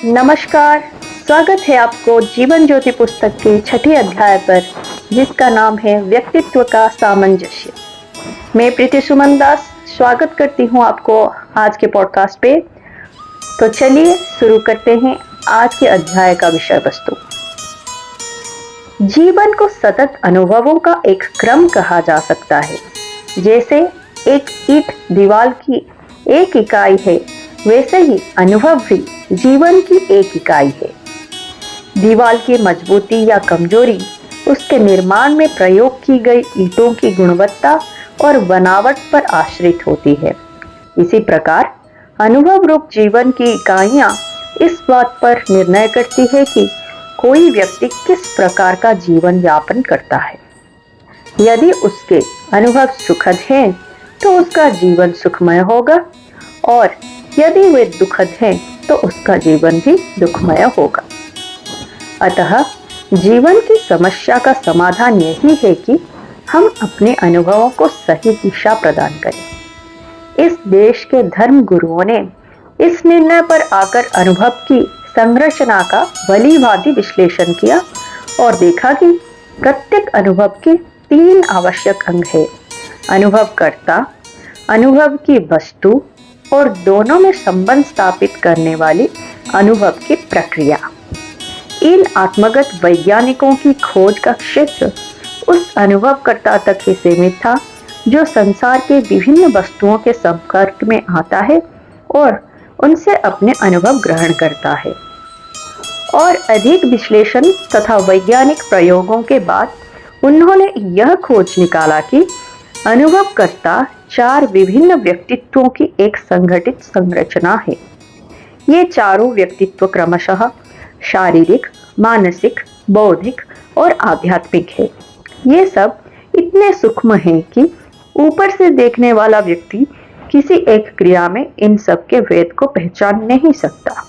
नमस्कार। स्वागत है आपको जीवन ज्योति पुस्तक के छठे अध्याय पर, जिसका नाम है व्यक्तित्व का सामंजस्य। मैं प्रीति सुमन दास स्वागत करती हूँ आपको आज के पॉडकास्ट पे। तो चलिए शुरू करते हैं आज के अध्याय का विषय वस्तु। जीवन को सतत अनुभवों का एक क्रम कहा जा सकता है। जैसे एक ईंट दीवार की एक इकाई है, वैसे ही अनुभव भी जीवन की एक इकाई है। दीवार की मजबूती या कमजोरी उसके निर्माण में प्रयोग की गई ईंटों की गुणवत्ता और बनावट पर आश्रित होती है। इसी प्रकार अनुभव रूप जीवन की इकाइयां इस बात पर निर्णय करती है कि कोई व्यक्ति किस प्रकार का जीवन यापन करता है। यदि उसके अनुभव सुखद हैं तो उसका जीवन सुखमय होगा, और यदि वे दुखद हैं तो उसका जीवन भी दुखमय होगा। अतः जीवन की समस्या का समाधान यही है कि हम अपने अनुभवों को सही दिशा प्रदान करें। इस देश के धर्म गुरुओं ने इस निर्णय पर आकर अनुभव की संरचना का भलीभांति विश्लेषण किया और देखा कि प्रत्येक अनुभव के 3 आवश्यक अंग हैं: अनुभवकर्ता, अनुभव की वस्तु और दोनों में संबंध स्थापित करने वाली अनुभव की प्रक्रिया। इन आत्मगत वैज्ञानिकों की खोज का क्षेत्र उस अनुभवकर्ता तक ही सीमित था जो संसार के विभिन्न वस्तुओं के संपर्क में आता है और उनसे अपने अनुभव ग्रहण करता है। और अधिक विश्लेषण तथा वैज्ञानिक प्रयोगों के बाद उन्होंने यह खोज निकाला कि अनुभवकर्ता 4 विभिन्न व्यक्तित्वों की एक संगठित संरचना है। ये चारों व्यक्तित्व क्रमशः शारीरिक, मानसिक, बौद्धिक और आध्यात्मिक है। ये सब इतने सूक्ष्म हैं कि ऊपर से देखने वाला व्यक्ति किसी एक क्रिया में इन सब के भेद को पहचान नहीं सकता।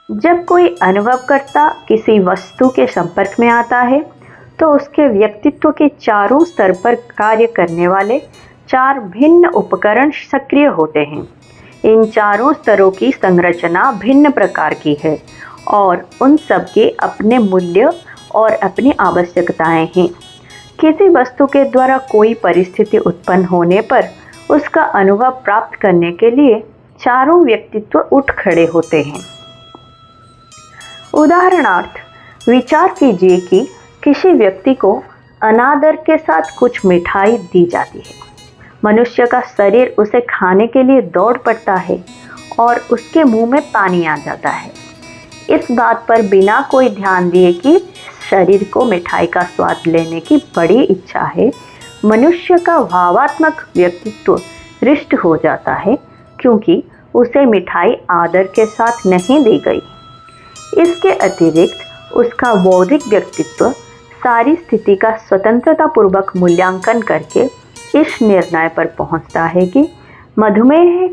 जब कोई अनुभवकर्ता किसी वस्तु के संपर्क में आता है तो उसके व्यक्तित्व के चारों स्तर पर कार्य करने वाले 4 भिन्न उपकरण सक्रिय होते हैं। इन चारों स्तरों की संरचना भिन्न प्रकार की है और उन सब के अपने मूल्य और अपनी आवश्यकताएं हैं। किसी वस्तु के द्वारा कोई परिस्थिति उत्पन्न होने पर उसका अनुभव प्राप्त करने के लिए चारों व्यक्तित्व उठ खड़े होते हैं। उदाहरणार्थ विचार कीजिए कि किसी व्यक्ति को अनादर के साथ कुछ मिठाई दी जाती है। मनुष्य का शरीर उसे खाने के लिए दौड़ पड़ता है और उसके मुंह में पानी आ जाता है। इस बात पर बिना कोई ध्यान दिए कि शरीर को मिठाई का स्वाद लेने की बड़ी इच्छा है, मनुष्य का भावात्मक व्यक्तित्व रिष्ट हो जाता है, क्योंकि उसे मिठाई आदर के साथ नहीं दी गई। इसके अतिरिक्त उसका बौद्धिक व्यक्तित्व सारी स्थिति का स्वतंत्रता पूर्वक मूल्यांकन करके इस निर्णय पर पहुंचता है कि मधुमेह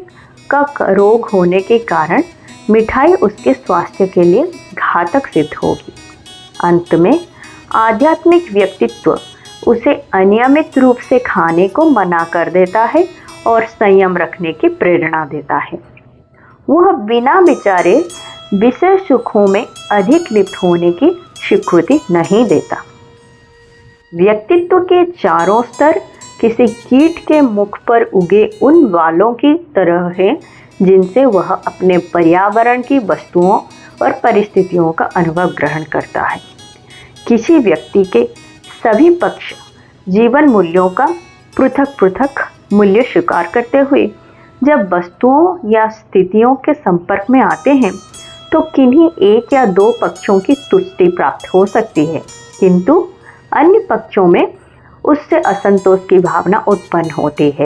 का रोग होने के कारण मिठाई उसके स्वास्थ्य के लिए घातक सिद्ध होगी। अंत में आध्यात्मिक व्यक्तित्व उसे अनियमित रूप से खाने को मना कर देता है और संयम रखने की प्रेरणा देता है। वह बिना विचारे विषय सुखों में अधिक लिप्त होने की स्वीकृति नहीं देता। व्यक्तित्व के चारों स्तर किसी कीट के मुख पर उगे उन वालों की तरह हैं जिनसे वह अपने पर्यावरण की वस्तुओं और परिस्थितियों का अनुभव ग्रहण करता है। किसी व्यक्ति के सभी पक्ष जीवन मूल्यों का पृथक पृथक मूल्य स्वीकार करते हुए जब वस्तुओं या स्थितियों के संपर्क में आते हैं तो किन्हीं 1 या 2 पक्षों की तुष्टि प्राप्त हो सकती है, किंतु अन्य पक्षों में उससे असंतोष की भावना उत्पन्न होती है।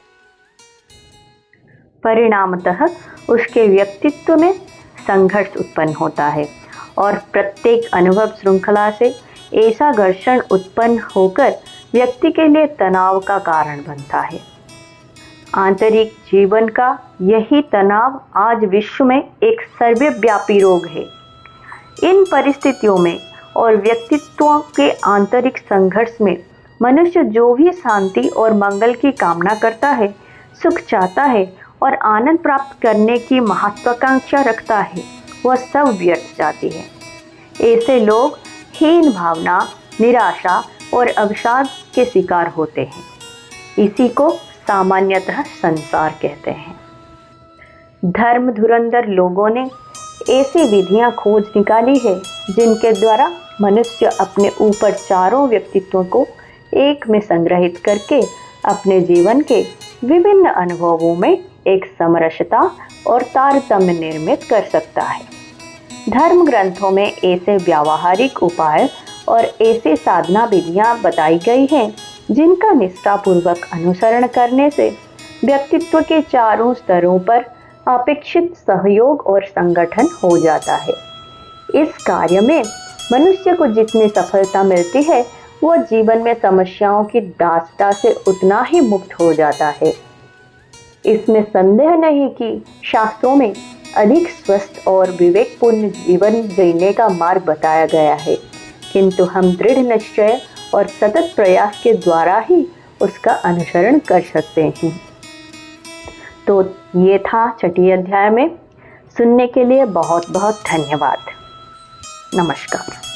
परिणामतः उसके व्यक्तित्व में संघर्ष उत्पन्न होता है और प्रत्येक अनुभव श्रृंखला से ऐसा घर्षण उत्पन्न होकर व्यक्ति के लिए तनाव का कारण बनता है। आंतरिक जीवन का यही तनाव आज विश्व में एक सर्वव्यापी रोग है। इन परिस्थितियों में और व्यक्तित्वों के आंतरिक संघर्ष में मनुष्य जो भी शांति और मंगल की कामना करता है, सुख चाहता है और आनंद प्राप्त करने की महत्वाकांक्षा रखता है, वह सब व्यर्थ जाती है। ऐसे लोग हीन भावना, निराशा और अवसाद के शिकार होते हैं। इसी को सामान्यतः संसार कहते हैं। धर्म धुरंधर लोगों ने ऐसी विधियां खोज निकाली है जिनके द्वारा मनुष्य अपने ऊपर चारों व्यक्तित्वों को एक में संग्रहित करके अपने जीवन के विभिन्न अनुभवों में एक समरसता और तारतम्य निर्मित कर सकता है। धर्म ग्रंथों में ऐसे व्यावहारिक उपाय और ऐसे साधना विधियां बताई गई हैं जिनका निष्ठापूर्वक अनुसरण करने से व्यक्तित्व के चारों स्तरों पर अपेक्षित सहयोग और संगठन हो जाता है। इस कार्य में मनुष्य को जितनी सफलता मिलती है वह जीवन में समस्याओं की दास्ता से उतना ही मुक्त हो जाता है। इसमें संदेह नहीं कि शास्त्रों में अधिक स्वस्थ और विवेकपूर्ण जीवन जीने का मार्ग बताया गया है, किंतु हम दृढ़ निश्चय और सतत प्रयास के द्वारा ही उसका अनुसरण कर सकते हैं। तो ये था छठी अध्याय में। सुनने के लिए बहुत बहुत धन्यवाद। नमस्कार।